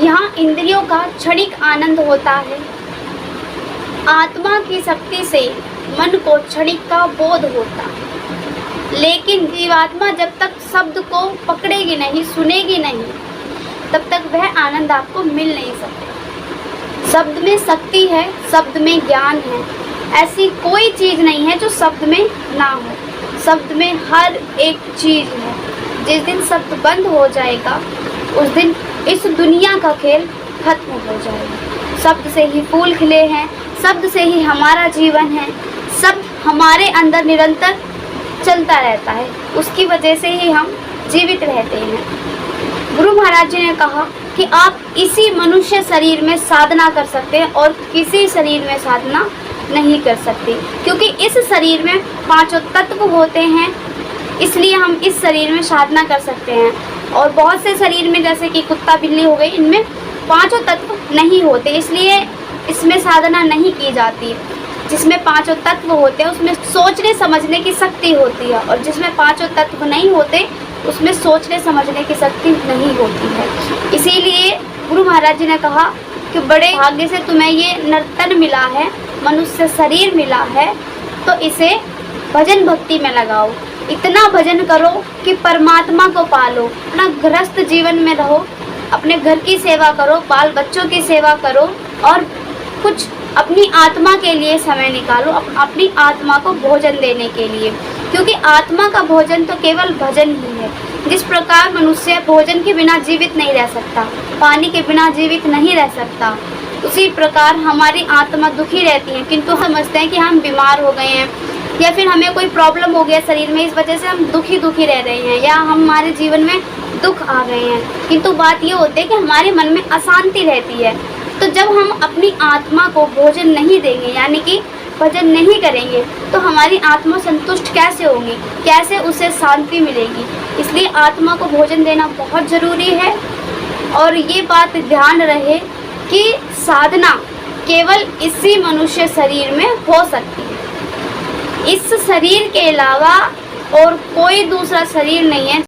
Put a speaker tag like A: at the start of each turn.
A: यहाँ इंद्रियों का क्षणिक आनंद होता है। आत्मा की शक्ति से मन को क्षणिक का बोध होता है। लेकिन जीवात्मा जब तक शब्द को पकड़ेगी नहीं, सुनेगी नहीं, तब तक वह आनंद आपको मिल नहीं सकता। शब्द में शक्ति है, शब्द में ज्ञान है। ऐसी कोई चीज़ नहीं है जो शब्द में ना हो। शब्द में हर एक चीज़ है। जिस दिन शब्द बंद हो जाएगा उस दिन इस दुनिया का खेल खत्म हो जाएगा। शब्द से ही फूल खिले हैं, शब्द से ही हमारा जीवन है। शब्द हमारे अंदर निरंतर चलता रहता है, उसकी वजह से ही हम जीवित रहते हैं। गुरु महाराज जी ने कहा कि आप इसी मनुष्य शरीर में साधना कर सकते हैं और किसी शरीर में साधना नहीं कर सकते, क्योंकि इस शरीर में पांचों तत्व होते हैं, इसलिए हम इस शरीर में साधना कर सकते हैं। और बहुत से शरीर में, जैसे कि कुत्ता बिल्ली हो गई, इनमें पांचों तत्व नहीं होते, इसलिए इसमें साधना नहीं की जाती। जिसमें पांचों तत्व होते हैं उसमें सोचने समझने की शक्ति होती है, और जिसमें पांचों तत्व नहीं होते उसमें सोचने समझने की शक्ति नहीं होती है। इसीलिए गुरु महाराज जी ने कहा कि बड़े भाग्य से तुम्हें ये नर्तन मिला है, मनुष्य शरीर मिला है, तो इसे भजन भक्ति में लगाओ। इतना भजन करो कि परमात्मा को पालो। अपना गृहस्थ जीवन में रहो, अपने घर की सेवा करो, बाल बच्चों की सेवा करो, और कुछ अपनी आत्मा के लिए समय निकालो, अपनी आत्मा को भोजन देने के लिए, क्योंकि आत्मा का भोजन तो केवल भजन ही है। जिस प्रकार मनुष्य भोजन के बिना जीवित नहीं रह सकता, पानी के बिना जीवित नहीं रह सकता, उसी प्रकार हमारी आत्मा दुखी रहती है, किंतु हम समझते हैं कि हम बीमार हो गए हैं या फिर हमें कोई प्रॉब्लम हो गया शरीर में, इस वजह से हम दुखी रह रहे हैं, या हमारे जीवन में दुख आ गए हैं। किंतु बात ये होती है कि हमारे मन में अशांति रहती है। तो जब हम अपनी आत्मा को भोजन नहीं देंगे, यानी कि भजन नहीं करेंगे, तो हमारी आत्मा संतुष्ट कैसे होगी, कैसे उसे शांति मिलेगी। इसलिए आत्मा को भोजन देना बहुत ज़रूरी है। और ये बात ध्यान रहे कि साधना केवल इसी मनुष्य शरीर में हो सकती है। इस शरीर के अलावा और कोई दूसरा शरीर नहीं है